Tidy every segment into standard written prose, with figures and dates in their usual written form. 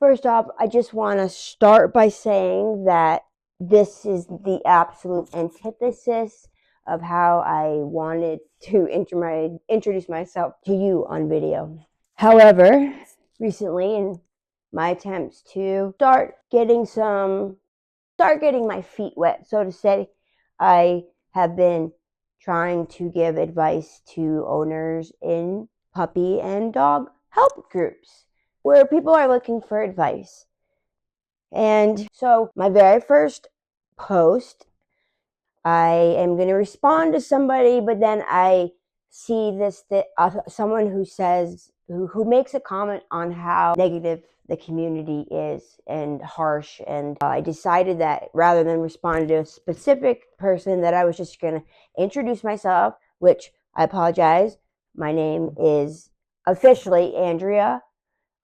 First off, I just want to start by saying that this is the absolute antithesis of how I wanted to introduce myself to you on video. However, recently in my attempts to start getting my feet wet, so to say, I have been trying to give advice to owners in puppy and dog help groups where people are looking for advice. And so my very first post, I am going to respond to somebody, but then I see someone who says, who makes a comment on how negative the community is and harsh. And I decided that rather than respond to a specific person, that I was just going to introduce myself, which I apologize. My name is officially Andrea.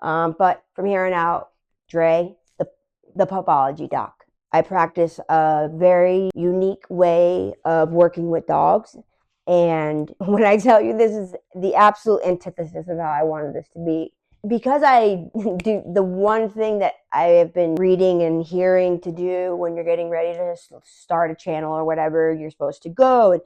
But from here on out, Dre, the Pupology Doc. I practice a very unique way of working with dogs. And when I tell you this is the absolute antithesis of how I wanted this to be, because I do the one thing that I have been reading and hearing to do when you're getting ready to start a channel or whatever, you're supposed to go and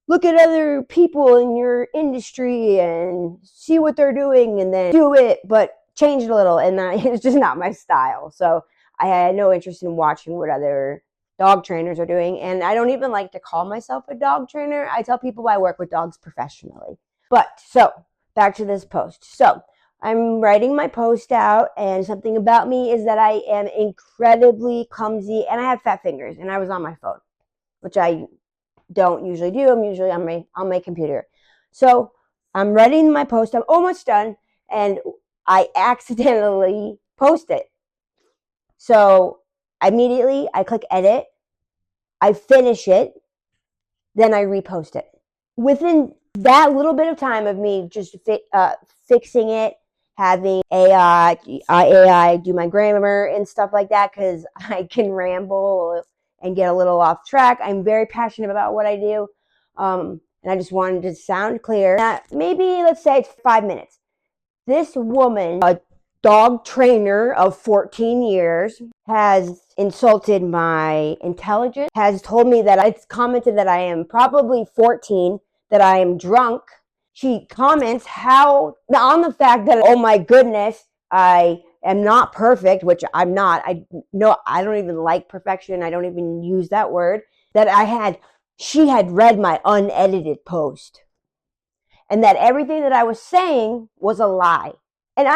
look at other people in your industry and see what they're doing and then do it, but change it a little. And it's just not my style. So I had no interest in watching what other dog trainers are doing. And I don't even like to call myself a dog trainer. I tell people I work with dogs professionally. But so back to this post. So I'm writing my post out, and something about me is that I am incredibly clumsy and I have fat fingers, and I was on my phone, which I don't usually do. I'm usually on my computer. So I'm writing my post. I'm almost done, and I accidentally post it. So immediately I click edit, I finish it, then I repost it. Within that little bit of time of me just fixing it, having AI do my grammar and stuff like that, because I can ramble and get a little off track. I'm very passionate about what I do. And I just wanted to sound clear that maybe, let's say it's 5 minutes. This woman, a dog trainer of 14 years, has insulted my intelligence, has told me that it's commented that I am probably 14, that I am drunk. She comments on the fact that, oh my goodness, I am not perfect, which I'm not. I don't even like perfection. I don't even use that word. She had read my unedited post, and that everything that I was saying was a lie. And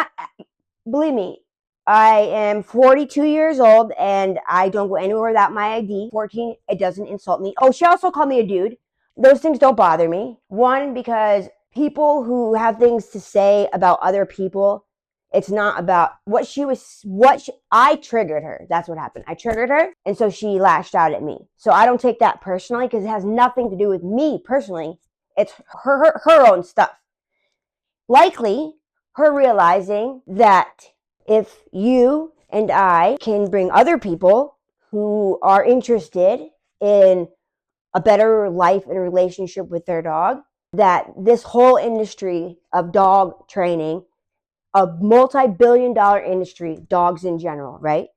believe me, I am 42 years old and I don't go anywhere without my ID. 14, it doesn't insult me. Oh, she also called me a dude. Those things don't bother me. One, because people who have things to say about other people, it's not about I triggered her. That's what happened. I triggered her, and so she lashed out at me. So I don't take that personally, because it has nothing to do with me personally. It's her own stuff. Likely, her realizing that if you and I can bring other people who are interested in a better life and relationship with their dog, that this whole industry of dog training, a multi-billion-dollar industry, dogs in general, right?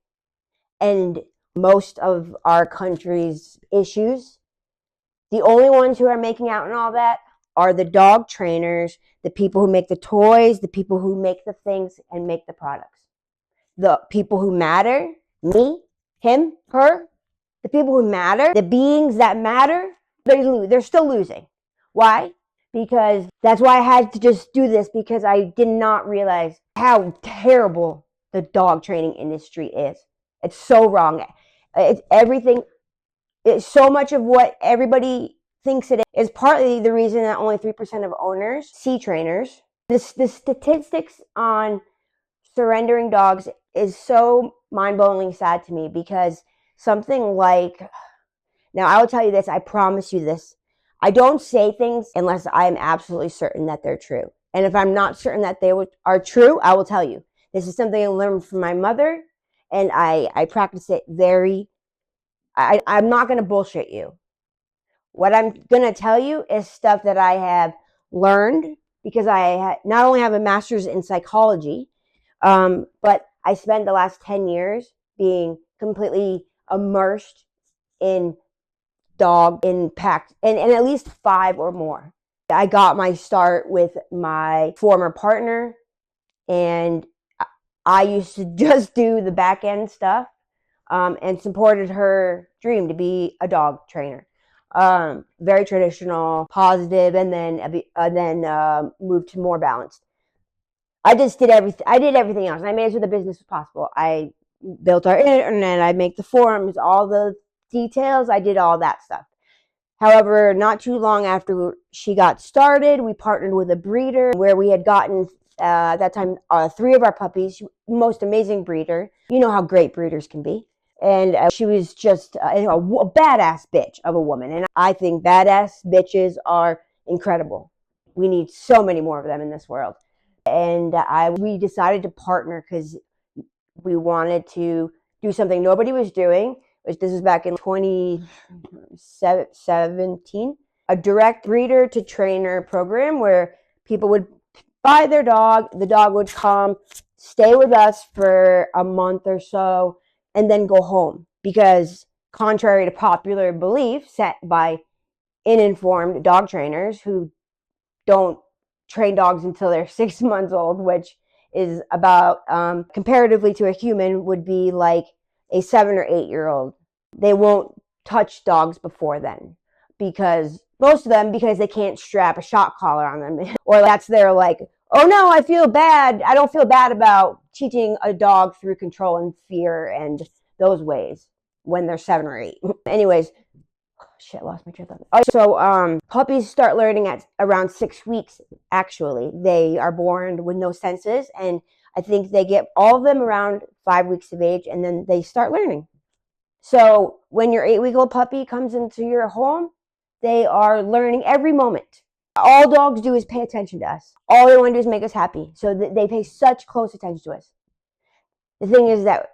And most of our country's issues, the only ones who are making out and all that are the dog trainers, the people who make the toys, the people who make the things and make the products. The people who matter, me, him, her, the people who matter, the beings that matter, they're still losing. Why? Because that's why I had to just do this, because I did not realize how terrible the dog training industry is. It's so wrong. It's everything. It's so much of what everybody thinks it is partly the reason that only 3% of owners see trainers. The statistics on surrendering dogs is so mind-blowingly sad to me, because something like, now I will tell you this, I promise you this, I don't say things unless I am absolutely certain that they're true. And if I'm not certain that they are true, I will tell you. This is something I learned from my mother, and I practice it I'm not going to bullshit you. What I'm going to tell you is stuff that I have learned, because I not only have a master's in psychology, but I spent the last 10 years being completely immersed in dog impact and at least 5 or more. I got my start with my former partner, and I used to just do the back end stuff, and supported her dream to be a dog trainer. Very traditional, positive, and then moved to more balanced. I just did everything. I did everything else. I made sure the business was possible. I built our internet. I make the forums, all the details. I did all that stuff. However, not too long after she got started, we partnered with a breeder where we had gotten, at that time, 3 of our puppies. Most amazing breeder. You know how great breeders can be. And she was just a badass bitch of a woman. And I think badass bitches are incredible. We need so many more of them in this world. And we decided to partner because we wanted to do something nobody was doing. This was back in 2017. A direct breeder to trainer program where people would buy their dog. The dog would come, stay with us for a month or so, and then go home. Because contrary to popular belief set by uninformed dog trainers who don't train dogs until they're 6 months old, which is about, comparatively to a human, would be like a 7 or 8-year-old. They won't touch dogs before then, because most of them, because they can't strap a shock collar on them, or that's their like, oh no, I feel bad. I don't feel bad about teaching a dog through control and fear and those ways when they're 7 or 8. Anyways, shit, I lost my train of thought. So puppies start learning at around 6 weeks. Actually, they are born with no senses, and I think they get all of them around 5 weeks of age, and then they start learning. So when your 8-week-old puppy comes into your home, they are learning every moment. All dogs do is pay attention to us. All they want to do is make us happy. So they pay such close attention to us. The thing is that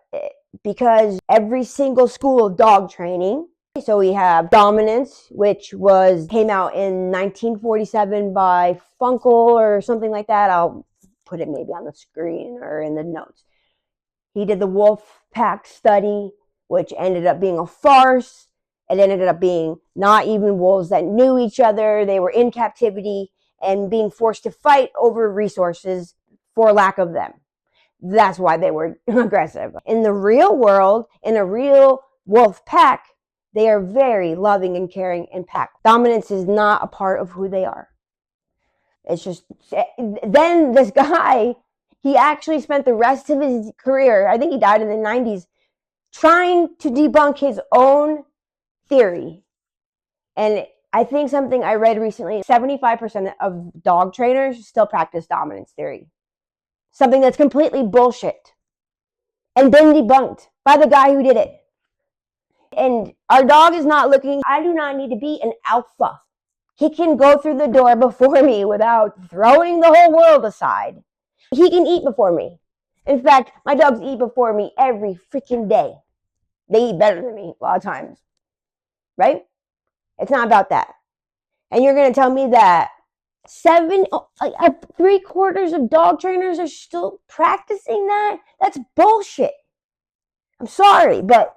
because every single school of dog training, so we have Dominance, which came out in 1947 by Funkel or something like that. I'll put it maybe on the screen or in the notes. He did the Wolf Pack study, which ended up being a farce. It ended up being not even wolves that knew each other. They were in captivity and being forced to fight over resources for lack of them. That's why they were aggressive. In the real world, in a real wolf pack, they are very loving and caring and pack. Dominance is not a part of who they are. It's just, then this guy, he actually spent the rest of his career, I think he died in the 90s, trying to debunk his own theory. And I think something I read recently, 75% of dog trainers still practice dominance theory. Something that's completely bullshit and been debunked by the guy who did it. And our dog is not looking, I do not need to be an alpha. He can go through the door before me without throwing the whole world aside. He can eat before me. In fact, my dogs eat before me every freaking day. They eat better than me a lot of times. Right? It's not about that. And you're going to tell me that 3/4 of dog trainers are still practicing that? That's bullshit. I'm sorry, but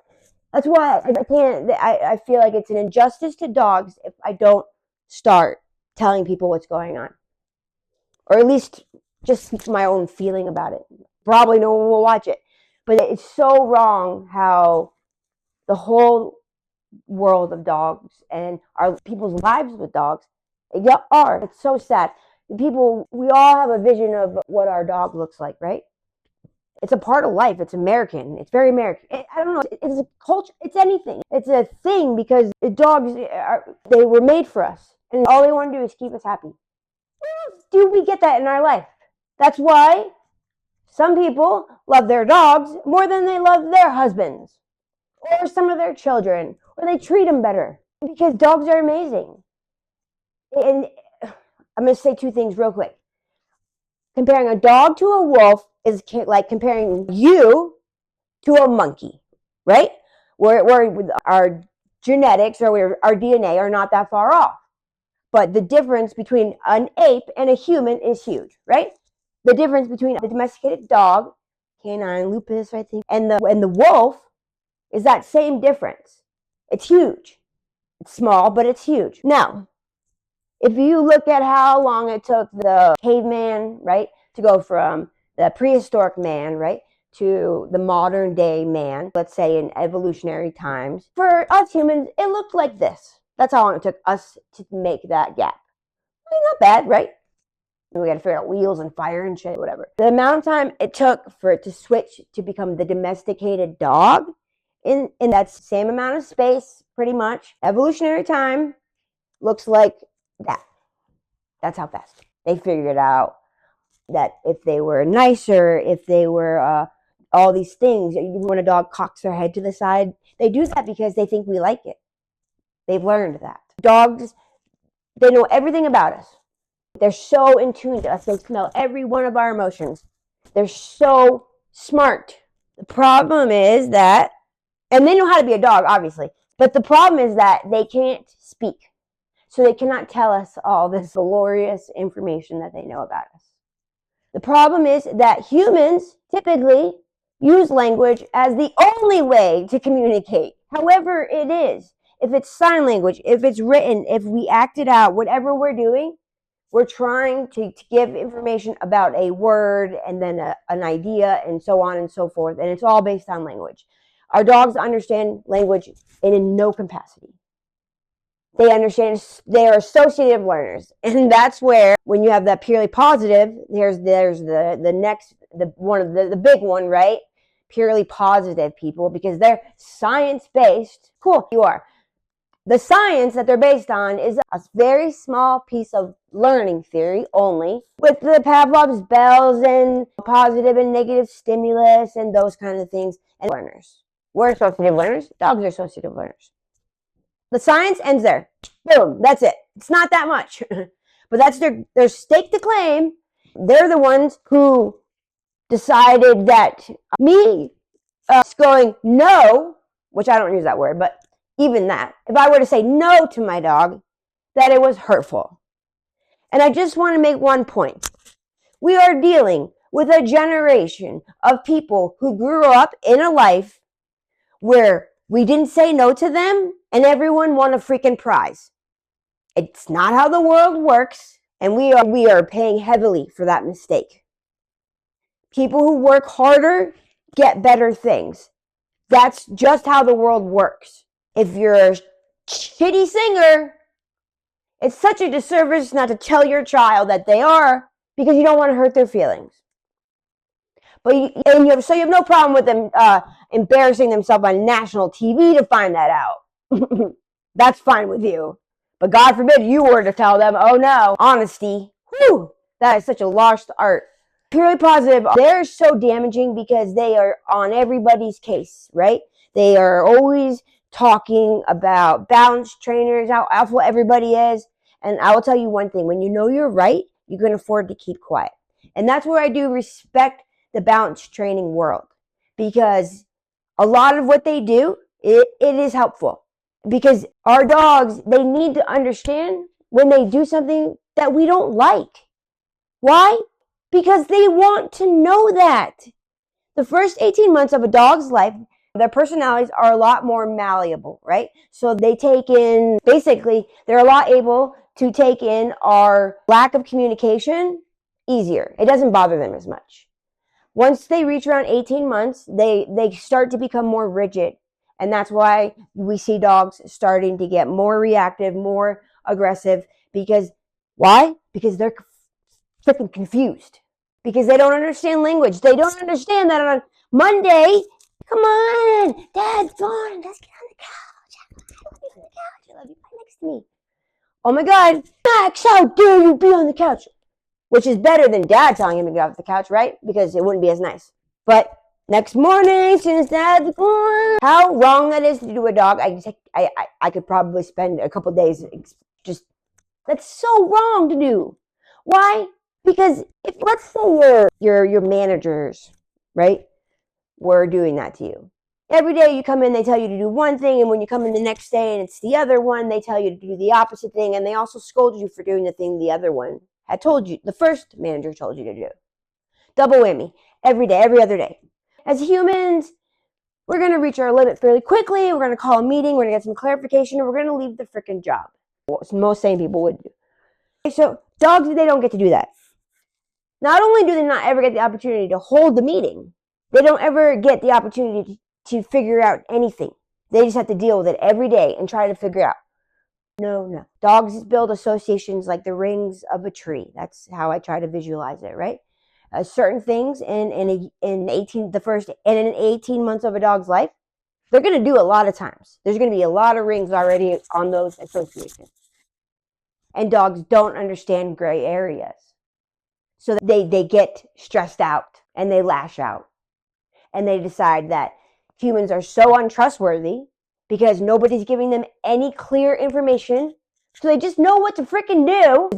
that's why I can't. I feel like it's an injustice to dogs if I don't start telling people what's going on, or at least just my own feeling about it. Probably no one will watch it, but it's so wrong how the whole world of dogs and our people's lives with dogs are. It's so sad. People, we all have a vision of what our dog looks like, right? It's a part of life. It's American. It's very American. I don't know. It's a culture. It's anything. It's a thing because dogs, they were made for us. And all they want to do is keep us happy. Where else do we get that in our life? That's why some people love their dogs more than they love their husbands or some of their children, or they treat them better because dogs are amazing. And I'm going to say 2 things real quick. Comparing a dog to a wolf is like comparing you to a monkey, right? Where our genetics or our DNA are not that far off. But the difference between an ape and a human is huge, right? The difference between a domesticated dog canine lupus, I think. And the wolf is that same difference. It's huge. It's small, but it's huge. Now, if you look at how long it took the caveman, right, to go from the prehistoric man, right, to the modern day man, let's say in evolutionary times, for us humans, it looked like this. That's how long it took us to make that gap. I mean, not bad, right? We got to figure out wheels and fire and shit, whatever. The amount of time it took for it to switch to become the domesticated dog in that same amount of space, pretty much, evolutionary time looks like that. That's how fast. They figured out that if they were nicer, if they were all these things, when a dog cocks their head to the side, they do that because they think we like it. They've learned that. Dogs, they know everything about us. They're so in tune to us. They smell every one of our emotions. They're so smart. The problem is that, and they know how to be a dog, obviously, but the problem is that they can't speak. So they cannot tell us all this glorious information that they know about us. The problem is that humans typically use language as the only way to communicate, however it is. If it's sign language, if it's written, if we act it out, whatever we're doing, we're trying to give information about a word and then an idea and so on and so forth. And it's all based on language. Our dogs understand language in no capacity. They understand, they are associative learners. And that's where, when you have that purely positive, there's the next, the big one, right? Purely positive people, because they're science-based. Cool, you are. The science that they're based on is a very small piece of learning theory only, with the Pavlov's bells and positive and negative stimulus and those kind of things. And learners. We're associative learners. Dogs are associative learners. The science ends there. Boom, that's it. It's not that much. But that's their stake to claim. They're the ones who decided that me going no, which I don't use that word, but even that, if I were to say no to my dog, that it was hurtful. And I just want to make one point. We are dealing with a generation of people who grew up in a life where we didn't say no to them and everyone won a freaking prize. It's not how the world works, and we are paying heavily for that mistake. People who work harder get better things. That's just how the world works. If you're a shitty singer, it's such a disservice not to tell your child that they are, because you don't want to hurt their feelings. But you have no problem with them embarrassing themselves on national TV to find that out. That's fine with you. But God forbid you were to tell them, oh no, honesty. Whew, that is such a lost art. Purely positive, they're so damaging because they are on everybody's case, right? They are always talking about balance trainers, how awful everybody is. And I will tell you one thing, when you know you're right, you can afford to keep quiet. And that's where I do respect the balance training world, because a lot of what they do, it is helpful, because our dogs, they need to understand when they do something that we don't like. Why? Because they want to know that. The first 18 months of a dog's life, their personalities are a lot more malleable, right? So they take in, basically, they're a lot able to take in our lack of communication easier. It doesn't bother them as much. Once they reach around 18 months, they start to become more rigid. And that's why we see dogs starting to get more reactive, more aggressive. Because, why? Because they're freaking confused. Because they don't understand language. They don't understand that on Monday, come on, Dad's gone. Let's get on the couch. I love you on the couch. I love you right next to me. Oh my God, Max, how dare you be on the couch? Which is better than Dad telling him to get off the couch, right? Because it wouldn't be as nice. But next morning, as soon as Dad's gone, how wrong that is to do a dog. I could probably spend a couple days just, that's so wrong to do. Why? Because if, let's say your managers, right, were doing that to you. Every day you come in, they tell you to do one thing, and when you come in the next day and it's the other one, they tell you to do the opposite thing, and they also scold you for doing the thing the other one had told you, the first manager told you to do. Double whammy, every day, every other day. As humans, we're going to reach our limit fairly quickly. We're going to call a meeting. We're going to get some clarification, and we're going to leave the freaking job. What most sane people would do. So dogs, they don't get to do that. Not only do they not ever get the opportunity to hold the meeting, they don't ever get the opportunity to figure out anything. They just have to deal with it every day and try to figure out. No. Dogs build associations like the rings of a tree. That's how I try to visualize it, right? Certain things in 18 months of a dog's life, they're going to do a lot of times. There's going to be a lot of rings already on those associations. And dogs don't understand gray areas. So they get stressed out and they lash out. And they decide that humans are so untrustworthy because nobody's giving them any clear information. So they just know what to freaking do.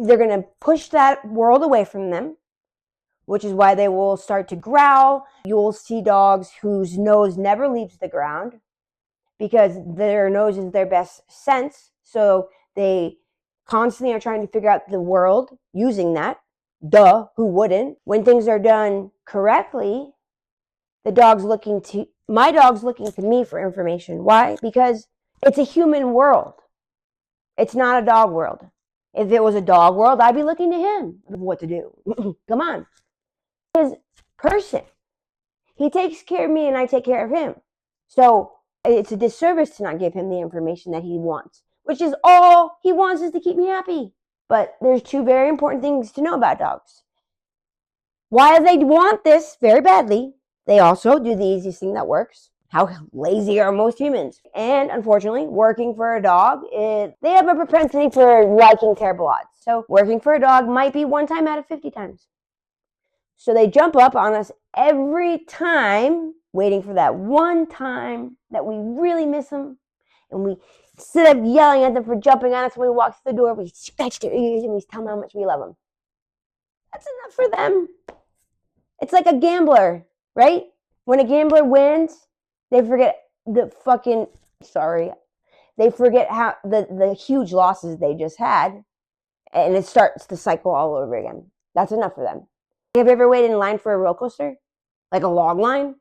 They're gonna push that world away from them, which is why they will start to growl. You'll see dogs whose nose never leaves the ground because their nose is their best sense. So they constantly are trying to figure out the world using that. Duh, who wouldn't? When things are done correctly, my dog's looking to me for information. Why? Because it's a human world. It's not a dog world. If it was a dog world, I'd be looking to him what to do. Come on. His person. He takes care of me and I take care of him. So it's a disservice to not give him the information that he wants, which is all he wants is to keep me happy. But there's two very important things to know about dogs. While they want this very badly, they also do the easiest thing that works. How lazy are most humans? And unfortunately, working for a dog, they have a propensity for liking terrible odds. So working for a dog might be 1 time out of 50 times. So they jump up on us every time, waiting for that one time that we really miss them. And we, instead of yelling at them for jumping on us when we walk through the door, we scratch their ears and we tell them how much we love them. That's enough for them. It's like a gambler, right? When a gambler wins, they forget they forget how the huge losses they just had, and it starts the cycle all over again. That's enough for them. Have you ever waited in line for a roller coaster? Like a long line?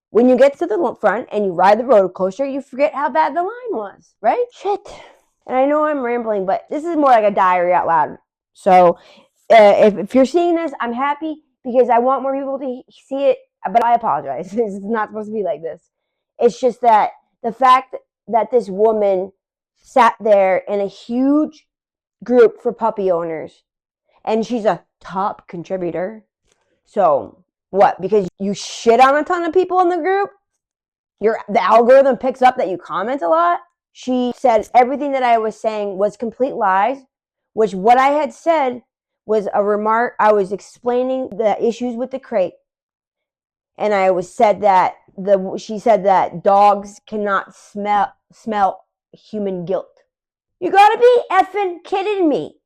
When you get to the front and you ride the roller coaster, you forget how bad the line was, right? Shit. And I know I'm rambling, but this is more like a diary out loud. So if you're seeing this, I'm happy because I want more people to see it, but I apologize. It's not supposed to be like this. It's just that the fact that this woman sat there in a huge group for puppy owners, and she's a top contributor. So what? Because you shit on a ton of people in the group, the algorithm picks up that you comment a lot. She said everything that I was saying was complete lies, which what I had said was a remark. I was explaining the issues with the crate. And she said that dogs cannot smell human guilt. You gotta be effing kidding me.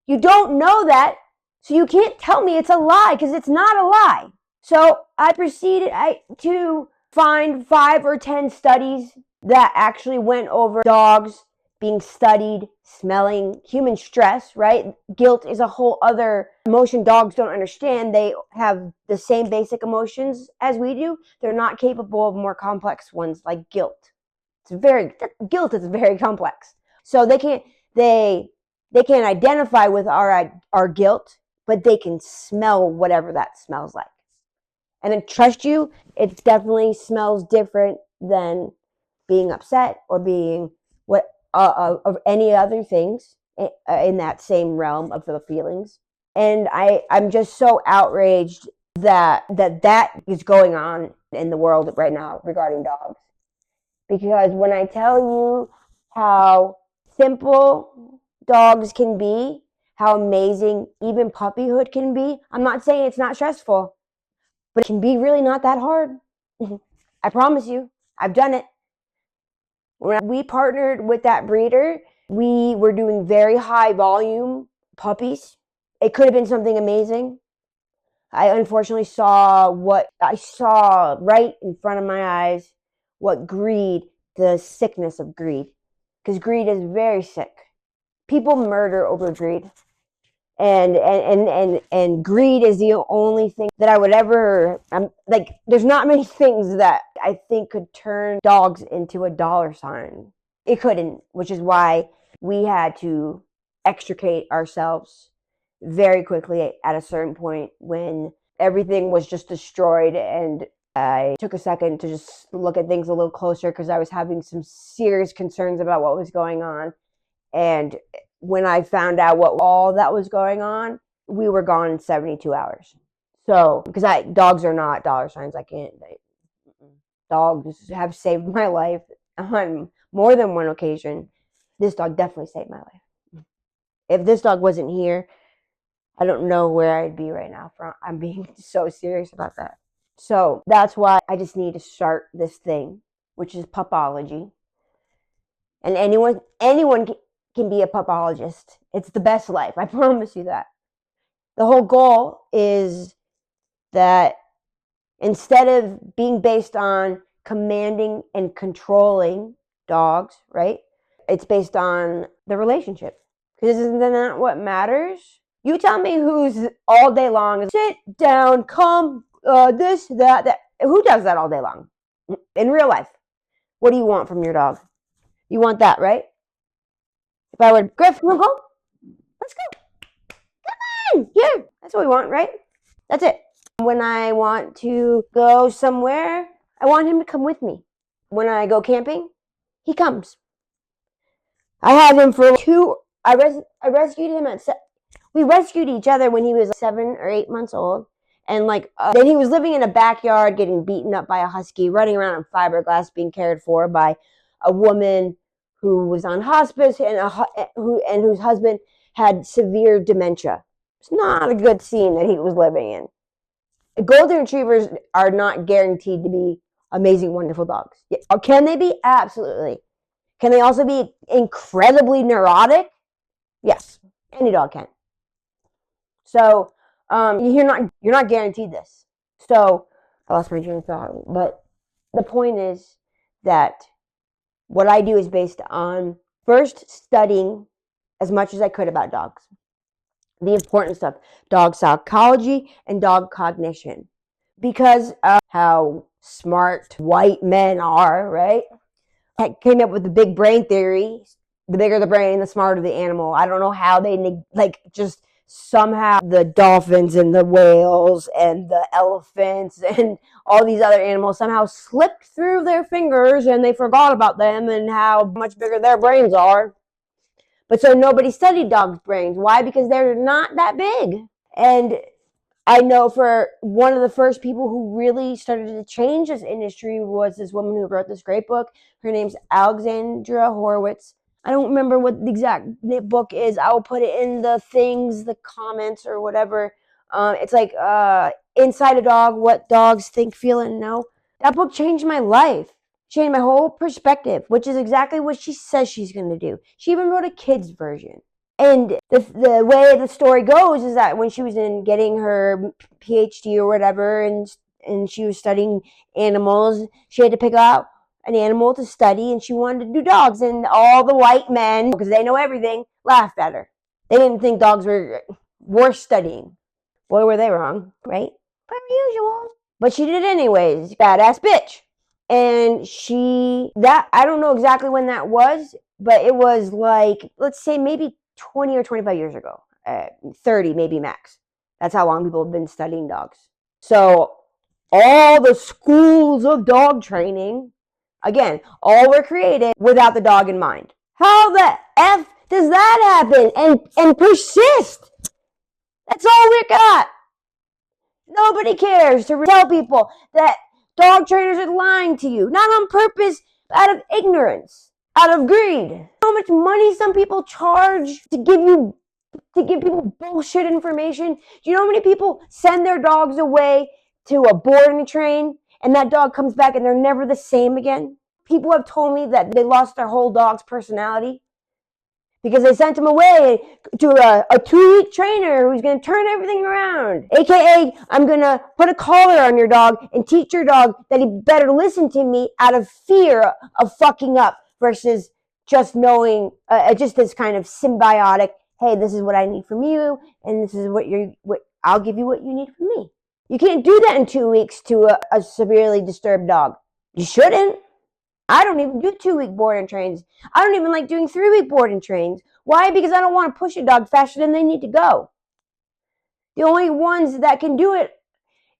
You don't know that, so you can't tell me it's a lie, because it's not a lie. So I proceeded to find 5 or 10 studies that actually went over dogs being studied, smelling, human stress, right? Guilt is a whole other emotion dogs don't understand. They have the same basic emotions as we do. They're not capable of more complex ones like guilt. Guilt is very complex. So they can't identify with our guilt, but they can smell whatever that smells like. And then trust you, it definitely smells different than being upset or being of any other things in that same realm of the feelings. And I'm just so outraged that is going on in the world right now regarding dogs. Because when I tell you how simple dogs can be, how amazing even puppyhood can be, I'm not saying it's not stressful, but it can be really not that hard. I promise you, I've done it. When we partnered with that breeder, we were doing very high volume puppies. It could have been something amazing. I unfortunately saw right in front of my eyes, the sickness of greed. Because greed is very sick. People murder over greed. and greed is the only thing that I would ever like. There's not many things that I think could turn dogs into a dollar sign. It couldn't, which is why we had to extricate ourselves very quickly at a certain point when everything was just destroyed. And I took a second to just look at things a little closer because I was having some serious concerns about what was going on. And when I found out what all that was going on, we were gone in 72 hours. So, because dogs are not dollar signs. I can't. Dogs have saved my life on more than one occasion. This dog definitely saved my life. If this dog wasn't here, I don't know where I'd be right now. I'm being so serious about that. So that's why I just need to start this thing, which is pupology. And anyone can be a pupologist. It's the best life. I promise you that. The whole goal is that instead of being based on commanding and controlling dogs, right? It's based on the relationship. Because isn't that what matters? You tell me who's all day long, sit down, come, this, that. Who does that all day long? In real life. What do you want from your dog? You want that, right? If I would, Griff, you want to go? Let's go. Come on, here. That's what we want, right? That's it. When I want to go somewhere, I want him to come with me. When I go camping, he comes. I had him for I rescued him we rescued each other when he was 7 or 8 months old. And then he was living in a backyard, getting beaten up by a husky, running around in fiberglass, being cared for by a woman who was on hospice and whose husband had severe dementia. It's not a good scene that he was living in. Golden retrievers are not guaranteed to be amazing, wonderful dogs. Can they be? Absolutely. Can they also be incredibly neurotic? Yes, any dog can. So you're not guaranteed this. So I lost my train of thought, but the point is that what I do is based on first studying as much as I could about dogs, the importance of dog psychology and dog cognition, because of how smart white men are, right? I came up with the big brain theory. The bigger the brain, the smarter the animal. I don't know how they just somehow the dolphins and the whales and the elephants and all these other animals somehow slipped through their fingers and they forgot about them and how much bigger their brains are. But so nobody studied dogs' brains. Why? Because they're not that big. And I know for one of the first people who really started to change this industry was this woman who wrote this great book. Her name's Alexandra Horowitz. I don't remember what the exact book is. I will put it in the comments or whatever. It's like Inside a Dog, What Dogs Think, Feel, and Know. That book changed my life. Changed my whole perspective, which is exactly what she says she's going to do. She even wrote a kid's version. And the way the story goes is that when she was getting her PhD or whatever, and she was studying animals, she had to pick out an animal to study, and she wanted to do dogs. And all the white men, because they know everything, laughed at her. They didn't think dogs were worth studying. Boy, were they wrong, right? Per usual. But she did it anyways. Badass bitch. And I don't know exactly when that was, but it was let's say maybe 20 or 25 years ago. 30 maybe max. That's how long people have been studying dogs. So all the schools of dog training, again, all were created without the dog in mind. How the F does that happen and persist? That's all we got. Nobody cares to tell people that dog trainers are lying to you, not on purpose, out of ignorance, out of greed. How much money some people charge to give people bullshit information? Do you know how many people send their dogs away to a boarding train and that dog comes back and they're never the same again? People have told me that they lost their whole dog's personality because they sent him away to a 2-week trainer who's going to turn everything around. AKA, I'm going to put a collar on your dog and teach your dog that he better listen to me out of fear of fucking up versus just knowing, just this kind of symbiotic hey, this is what I need from you, and this is what I'll give you what you need from me. You can't do that in 2 weeks to a severely disturbed dog. You shouldn't. I don't even do 2-week boarding trains. I don't even like doing 3-week boarding trains. Why? Because I don't want to push a dog faster than they need to go. The only ones that can do it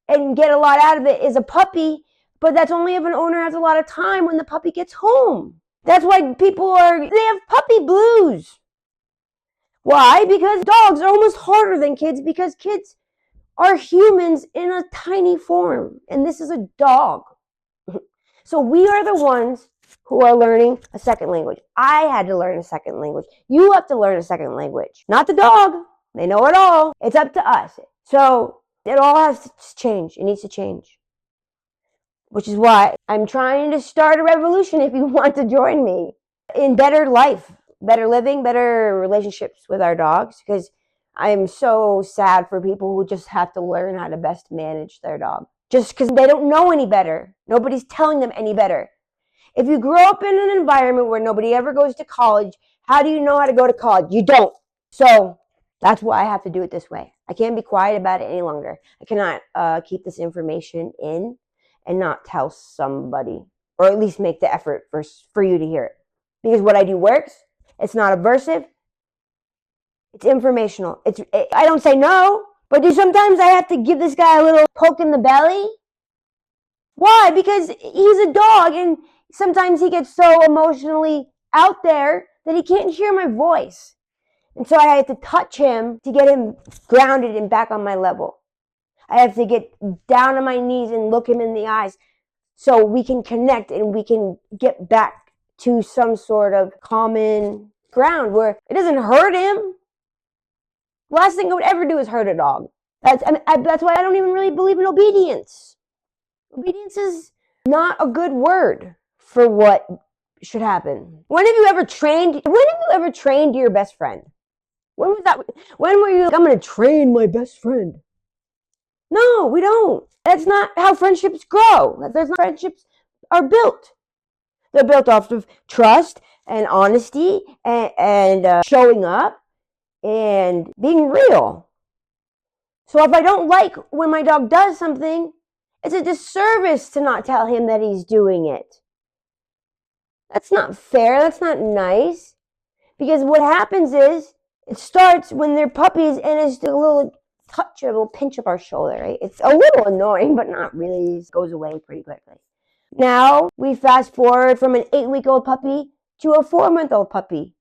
and get a lot out of it is a puppy, but that's only if an owner has a lot of time when the puppy gets home. That's why they have puppy blues. Why? Because dogs are almost harder than kids because kids are humans in a tiny form, and this is a dog. So we are the ones who are learning a second language. I had to learn a second language. You have to learn a second language. Not the dog. They know it all. It's up to us. So it all has to change. It needs to change. Which is why I'm trying to start a revolution if you want to join me in better life, better living, better relationships with our dogs. Because I am so sad for people who just have to learn how to best manage their dog. Just because they don't know any better. Nobody's telling them any better. If you grow up in an environment where nobody ever goes to college, how do you know how to go to college? You don't. So that's why I have to do it this way. I can't be quiet about it any longer. I cannot keep this information in and not tell somebody, or at least make the effort for you to hear it. Because what I do works. It's not aversive. It's informational. I don't say no, but sometimes I have to give this guy a little poke in the belly. Why? Because he's a dog, and sometimes he gets so emotionally out there that he can't hear my voice. And so I have to touch him to get him grounded and back on my level. I have to get down on my knees and look him in the eyes so we can connect and we can get back to some sort of common ground where it doesn't hurt him. The last thing I would ever do is hurt a dog. That's why I don't even really believe in obedience. Obedience is not a good word for what should happen. When have you ever trained your best friend? When was that? When were you like, I'm going to train my best friend? No, we don't. That's not how friendships grow. That's not how friendships are built. They're built off of trust and honesty and showing up and being real. So if I don't like when my dog does something, it's a disservice to not tell him that he's doing it. That's not fair. That's not nice. Because what happens is, it starts when they're puppies and it's a little touch, a little pinch of our shoulder, right? It's a little annoying, but not really. It goes away pretty quickly. Now, we fast forward from an 8-week-old puppy to a 4-month-old puppy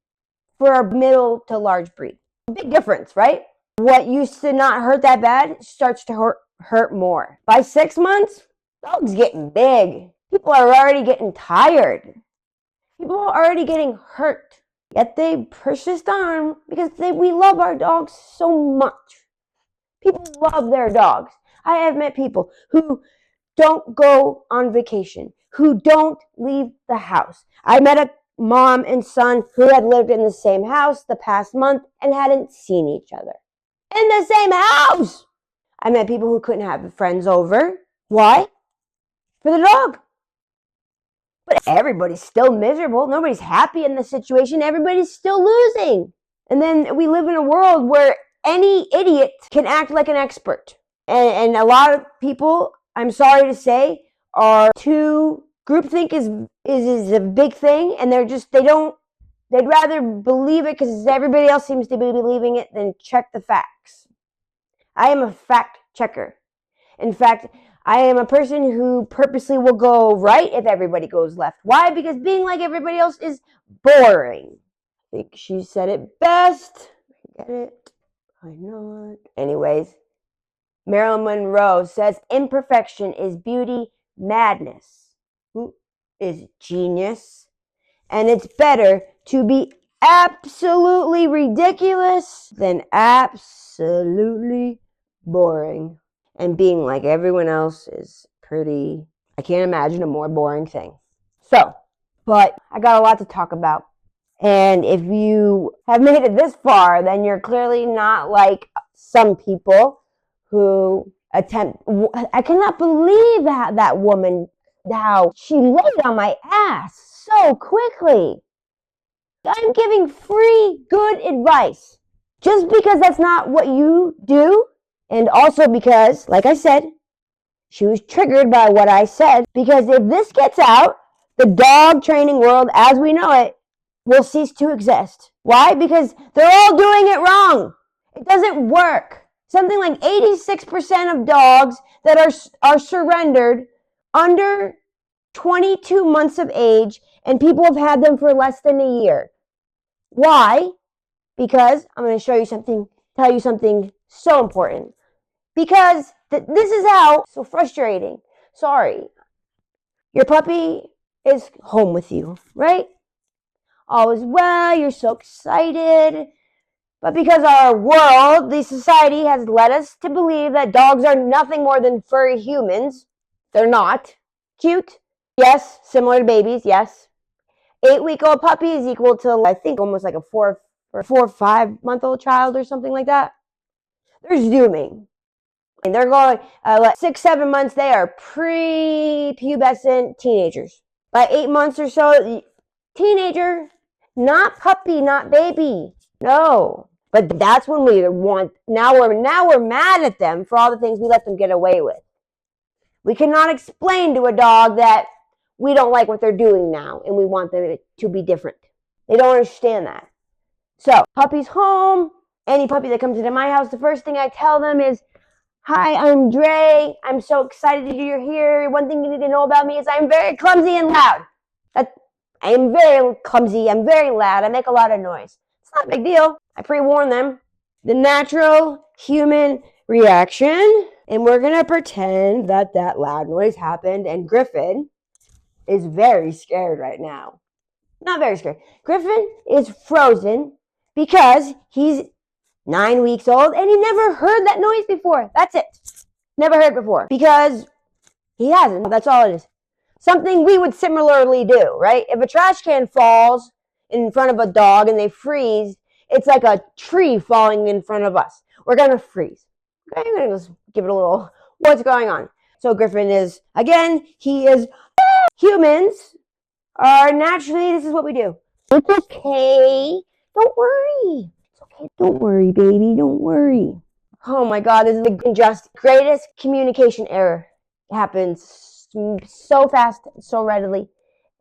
for a middle to large breed. Big difference, right? What used to not hurt that bad starts to hurt more. By 6 months, dogs getting big. People are already getting tired. People are already getting hurt. Yet they persist on because we love our dogs so much. People love their dogs. I have met people who don't go on vacation, who don't leave the house. I met a mom and son who had lived in the same house the past month and hadn't seen each other. In the same house! I met people who couldn't have friends over. Why? For the dog. But everybody's still miserable. Nobody's happy in the situation. Everybody's still losing. And then we live in a world where any idiot can act like an expert. And a lot of people, I'm sorry to say, are too groupthink is a big thing, and they'd rather believe it because everybody else seems to be believing it than check the facts. I am a fact checker. In fact, I am a person who purposely will go right if everybody goes left. Why? Because being like everybody else is boring. I think she said it best. Get it? I know it. Anyways, Marilyn Monroe says imperfection is beauty, madness is genius, and it's better to be absolutely ridiculous than absolutely boring. And being like everyone else is I can't imagine a more boring thing. So, but I got a lot to talk about. And if you have made it this far, then you're clearly not like some people who attempt. I cannot believe that woman, how she laid on my ass so quickly. I'm giving free good advice. Just because that's not what you do, and also because, like I said, she was triggered by what I said, because if this gets out, the dog training world as we know it will cease to exist. Why? Because they're all doing it wrong. It doesn't work. Something like 86% of dogs that are surrendered under 22 months of age, and people have had them for less than a year. Why? Because I'm going to show you something, tell you something so important. Because this is how, so frustrating. Sorry. Your puppy is home with you, right? All is well, you're so excited. But because our world, the society, has led us to believe that dogs are nothing more than furry humans. They're not. Cute? Yes. Similar to babies? Yes. 8-week-old puppy is equal to, I think, almost like a 4 or 5-month-old child or something like that. They're zooming. And they're going, 6-7 months, they are pre-pubescent teenagers. By 8 months or so, teenager, not puppy, not baby. No. But that's when we want, now we're mad at them for all the things we let them get away with. We cannot explain to a dog that we don't like what they're doing now and we want them to be different. They don't understand that. So, puppy's home. Any puppy that comes into my house, the first thing I tell them is, "Hi, I'm Dre. I'm so excited you're here. One thing you need to know about me is I'm very clumsy and loud. I am very clumsy. I'm very loud. I make a lot of noise. It's not a big deal. I pre-warn them. The natural human reaction, and we're going to pretend that loud noise happened, and Griffin is very scared right now. Not very scared. Griffin is frozen because he's 9 weeks old and he never heard that noise before. That's it. Never heard before because he hasn't. That's all it is. Something we would similarly do, right? If a trash can falls in front of a dog and they freeze, it's like a tree falling in front of us. We're going to freeze. Okay, I'm going to just give it a little, what's going on? So Griffin is, again, he is, humans are naturally, this is what we do. It's okay. Don't worry. It's okay. Don't worry, baby. Don't worry. Oh my God, this is the greatest communication error. It happens so fast, so readily,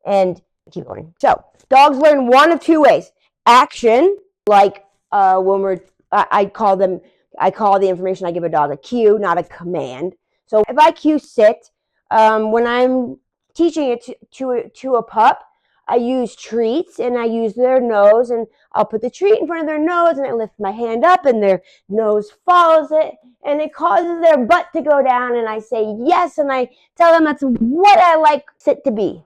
and keep going. So, dogs learn one of two ways. Action, like when I call the information I give a dog a cue, not a command. So if I cue sit, when I'm teaching it to a pup, I use treats and I use their nose, and I'll put the treat in front of their nose and I lift my hand up and their nose follows it and it causes their butt to go down, and I say yes, and I tell them that's what I like sit to be.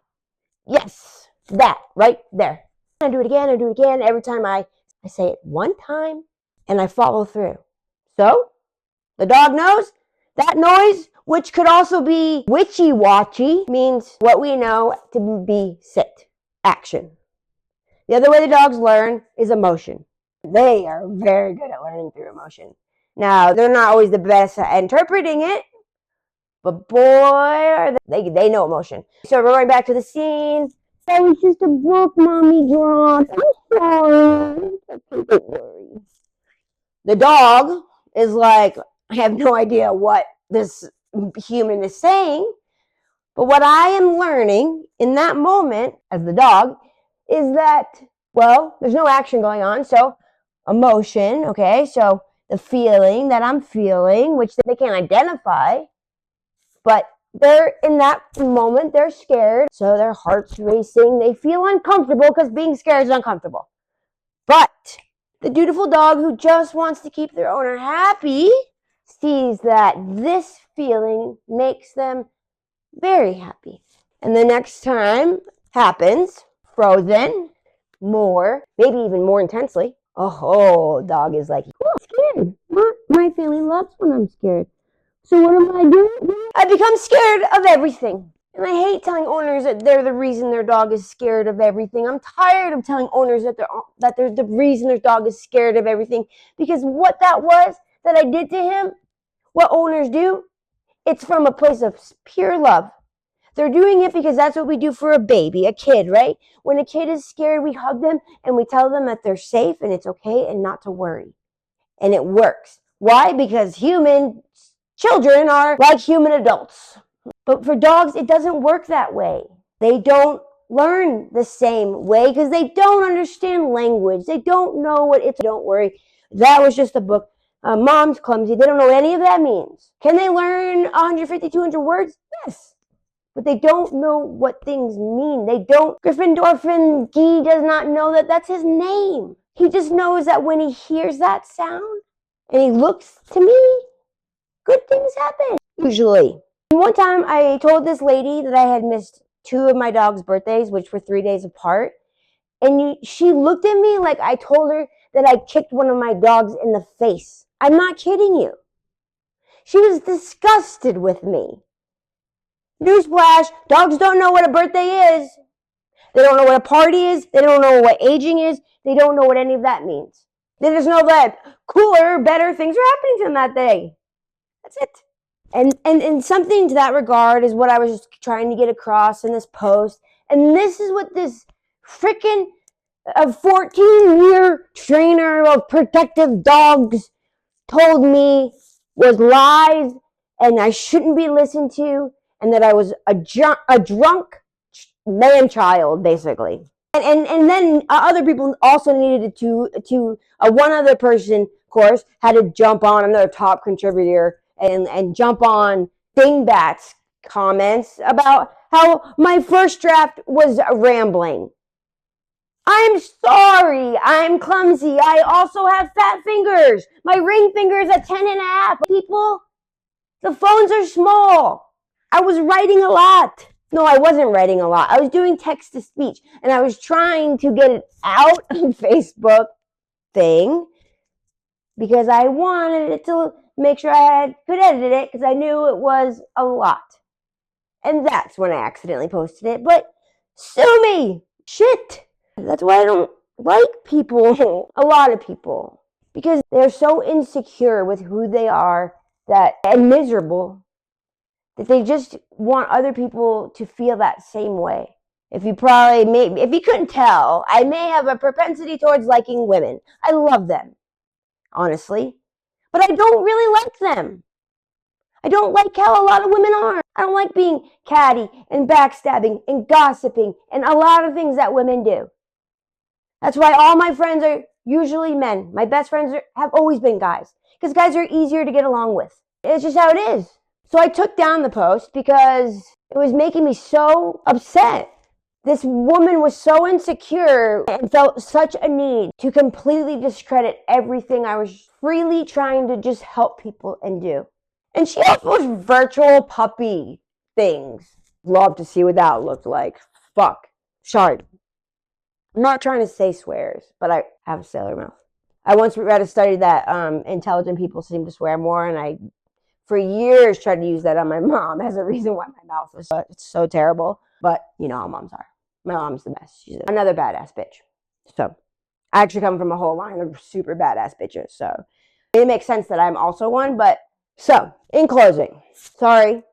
Yes, that right there. I do it again. Every time I say it one time and I follow through. So the dog knows that noise, which could also be witchy-watchy, means what we know to be sit. Action. The other way the dogs learn is emotion. They are very good at learning through emotion. Now, they're not always the best at interpreting it, but boy, are they know emotion. So we're going back to the scene. That was just a book mommy dropped. I'm sorry. Don't worry. The dog is like, I have no idea what this human is saying. But what I am learning in that moment as the dog is that, well, there's no action going on. So emotion, okay? So the feeling that I'm feeling, which they can't identify, but they're in that moment, they're scared. So their heart's racing. They feel uncomfortable because being scared is uncomfortable. But the dutiful dog who just wants to keep their owner happy sees that this feeling makes them very happy. And the next time happens, frozen, more, maybe even more intensely. Oh, dog is like, oh, I'm scared. My family loves when I'm scared. So what am I doing? I become scared of everything. And I hate telling owners that they're the reason their dog is scared of everything. I'm tired of telling owners that they're the reason their dog is scared of everything. Because what that was that I did to him, what owners do, it's from a place of pure love. They're doing it because that's what we do for a baby, a kid, right? When a kid is scared, we hug them and we tell them that they're safe and it's okay and not to worry. And it works. Why? Because human children are like human adults. But for dogs, it doesn't work that way. They don't learn the same way because they don't understand language. They don't know what it's. Don't worry. That was just a book. Mom's clumsy. They don't know what any of that means. Can they learn 150, 200 words? Yes. But they don't know what things mean. They don't. Gryffindorfin Guy does not know that that's his name. He just knows that when he hears that sound and he looks to me, good things happen, usually. One time I told this lady that I had missed 2 of my dog's birthdays, which were 3 days apart. And she looked at me like I told her that I kicked one of my dogs in the face. I'm not kidding you. She was disgusted with me. Newsflash, dogs don't know what a birthday is. They don't know what a party is. They don't know what aging is. They don't know what any of that means. They just know that cooler, better things are happening to them that day. That's it. And something to that regard is what I was trying to get across in this post. And this is what this freaking 14-year trainer of protective dogs told me was lies, and I shouldn't be listened to, and that I was a drunk man-child, basically. And then other people also needed to one other person, of course, had to jump on, another top contributor, and jump on Dingbats comments about how my first draft was rambling. I'm sorry, I'm clumsy. I also have fat fingers. My ring finger is at 10.5. People, the phones are small. I was writing a lot. No, I wasn't writing a lot. I was doing text to speech, and I was trying to get it out of Facebook thing because I wanted it to make sure I could edit it because I knew it was a lot. And that's when I accidentally posted it. But sue me! Shit! That's why I don't like people, a lot of people, because they're so insecure with who they are and miserable that they just want other people to feel that same way. If you couldn't tell, I may have a propensity towards liking women. I love them, honestly, but I don't really like them. I don't like how a lot of women are. I don't like being catty and backstabbing and gossiping and a lot of things that women do. That's why all my friends are usually men. My best friends have always been guys, because guys are easier to get along with. It's just how it is. So I took down the post because it was making me so upset. This woman was so insecure and felt such a need to completely discredit everything I was freely trying to just help people and do. And she also was virtual puppy things. Love to see what that looked like. Fuck. Sorry. I'm not trying to say swears, but I have a sailor mouth. I once read a study that intelligent people seem to swear more, and I, for years, tried to use that on my mom as a reason why my mouth was so terrible. But you know how moms are. My mom's the best. She's another badass bitch. So I actually come from a whole line of super badass bitches. So it makes sense that I'm also one. But so in closing, sorry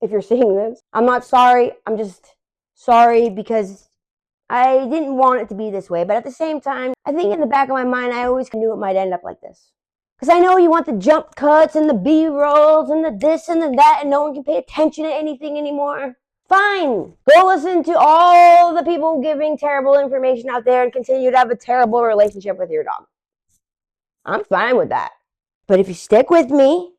if you're seeing this. I'm not sorry. I'm just sorry because I didn't want it to be this way, but at the same time, I think in the back of my mind, I always knew it might end up like this. Because I know you want the jump cuts and the B-rolls and the this and the that, and no one can pay attention to anything anymore. Fine. Go listen to all the people giving terrible information out there and continue to have a terrible relationship with your dog. I'm fine with that. But if you stick with me,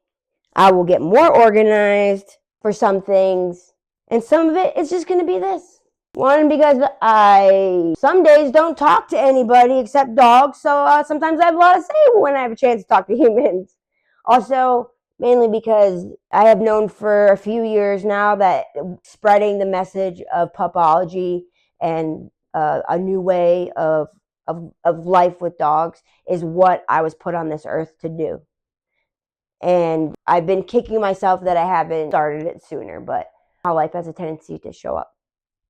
I will get more organized for some things, and some of it is just going to be this. One, because I some days don't talk to anybody except dogs, so sometimes I have a lot to say when I have a chance to talk to humans. Also, mainly because I have known for a few years now that spreading the message of pupology and a new way of life with dogs is what I was put on this earth to do. And I've been kicking myself that I haven't started it sooner, but how life has a tendency to show up.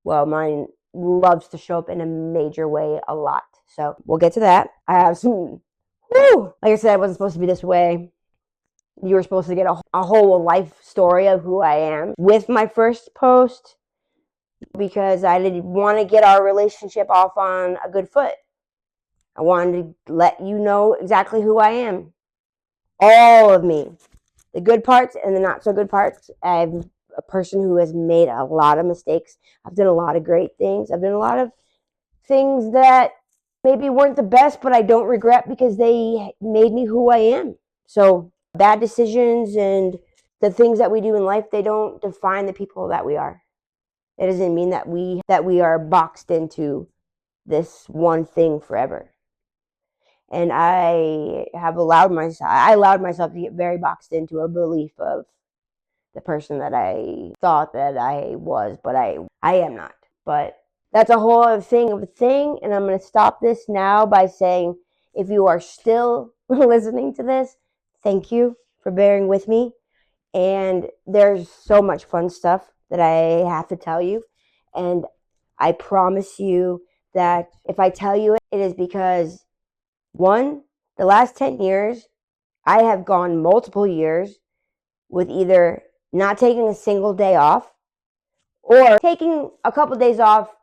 Well, mine loves to show up in a major way a lot. So we'll get to that. I have some, like I said, I wasn't supposed to be this way. You were supposed to get a whole life story of who I am with my first post because I didn't want to get our relationship off on a good foot. I wanted to let you know exactly who I am. all of me, the good parts and the not so good parts. I'm a person who has made a lot of mistakes. I've done a lot of great things. I've done a lot of things that maybe weren't the best, but I don't regret because they made me who I am. So bad decisions and the things that we do in life, they don't define the people that we are. It doesn't mean that we are boxed into this one thing forever. And I allowed myself to get very boxed into a belief of the person that I thought that I was, but I am not. But that's a whole other thing of a thing, and I'm going to stop this now by saying, if you are still listening to this, thank you for bearing with me. And there's so much fun stuff that I have to tell you, and I promise you that if I tell you it, it is because, one, the last 10 years, I have gone multiple years with either not taking a single day off or taking a couple days off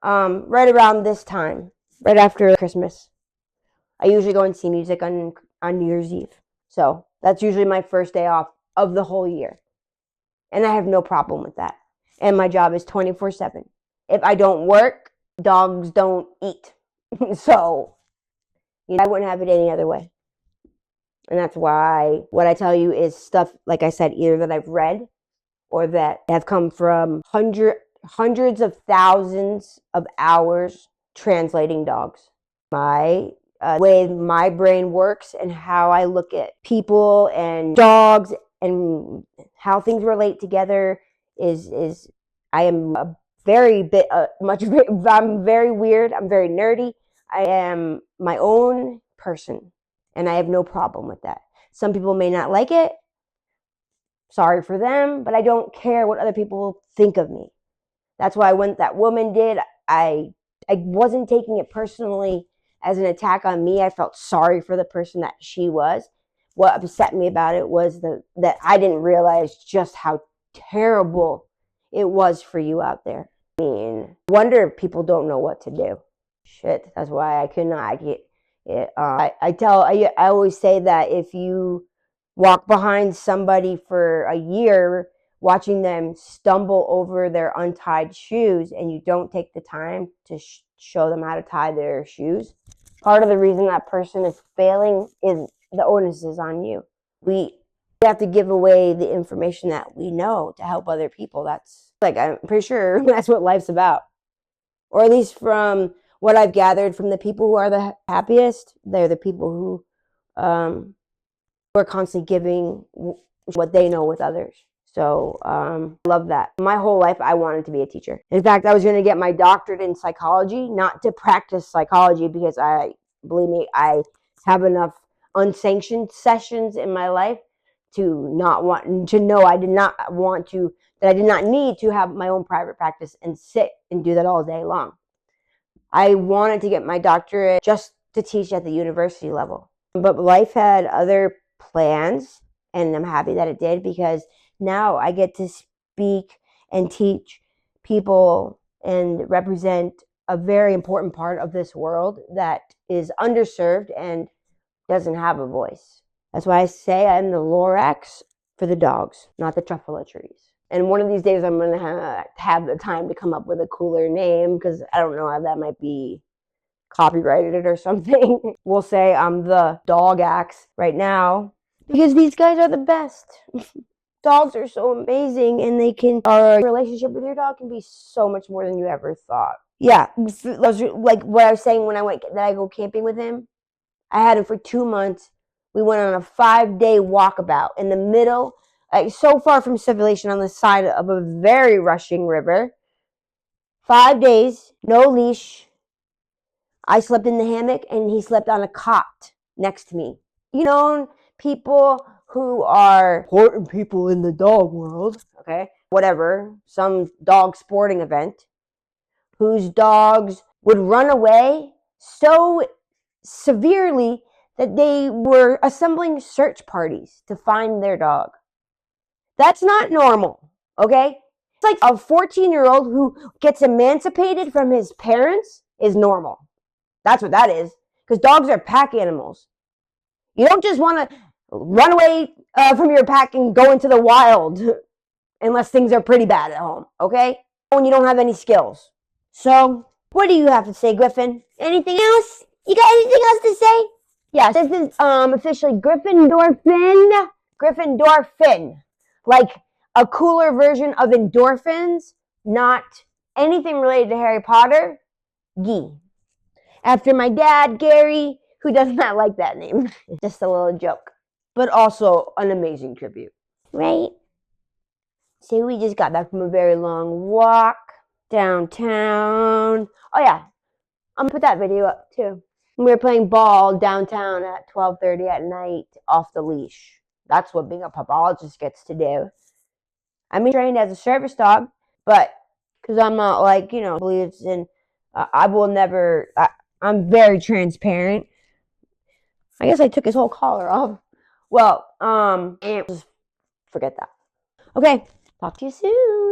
right around this time, right after Christmas. I usually go and see music on New Year's Eve. So that's usually my first day off of the whole year. And I have no problem with that. And my job is 24/7. If I don't work, dogs don't eat. So, I wouldn't have it any other way. And that's why what I tell you is stuff, like I said, either that I've read or that have come from hundreds of thousands of hours translating dogs. My way my brain works and how I look at people and dogs and how things relate together is I am a very bit I'm very weird. I'm very nerdy. I am my own person, and I have no problem with that. Some people may not like it. Sorry for them, but I don't care what other people think of me. That's why when that woman did, I wasn't taking it personally as an attack on me. I felt sorry for the person that she was. What upset me about it was that I didn't realize just how terrible it was for you out there. I mean, wonder if people don't know what to do. Shit, that's why I could not get it. I always say that if you walk behind somebody for a year, watching them stumble over their untied shoes, and you don't take the time to show them how to tie their shoes, part of the reason that person is failing is the onus is on you. We have to give away the information that we know to help other people. That's I'm pretty sure that's what life's about. Or at least from what I've gathered from the people who are the happiest, they're the people who are constantly giving what they know with others. So love that. My whole life, I wanted to be a teacher. In fact, I was going to get my doctorate in psychology, not to practice psychology, because believe me, I have enough unsanctioned sessions in my life to not want to know I did not want to, that I did not need to have my own private practice and sit and do that all day long. I wanted to get my doctorate just to teach at the university level. But life had other plans, and I'm happy that it did, because now I get to speak and teach people and represent a very important part of this world that is underserved and doesn't have a voice. That's why I say I'm the Lorax for the dogs, not the truffula trees. And one of these days I'm going to have the time to come up with a cooler name, because I don't know how that might be copyrighted or something. We'll say I'm the dog axe right now, because these guys are the best. Dogs are so amazing, and our relationship with your dog can be so much more than you ever thought. Yeah, like what I was saying when I go camping with him. I had him for 2 months. We went on a 5-day walkabout in the middle, so far from civilization, on the side of a very rushing river. 5 days, no leash. I slept in the hammock, and he slept on a cot next to me. People who are important people in the dog world, okay, whatever, some dog sporting event, whose dogs would run away so severely that they were assembling search parties to find their dog. That's not normal, okay? It's like a 14-year-old who gets emancipated from his parents is normal. That's what that is, because dogs are pack animals. You don't just want to run away from your pack and go into the wild unless things are pretty bad at home, okay? When you don't have any skills. So, what do you have to say, Griffin? Anything else? You got anything else to say? Yes, this is officially Gryffindorfin. Gryffindorfin. Like a cooler version of endorphins, not anything related to Harry Potter. Gee. After my dad, Gary, who does not like that name. Just a little joke. But also an amazing tribute. Right? So we just got back from a very long walk downtown. Oh yeah, I'm gonna put that video up too. We were playing ball downtown at 12:30 at night off the leash. That's what being a pupologist gets to do. I'm trained as a service dog, but because I'm not like, believes in, I will never, I'm very transparent. I guess I took his whole collar off. Well, and just forget that. Okay, talk to you soon.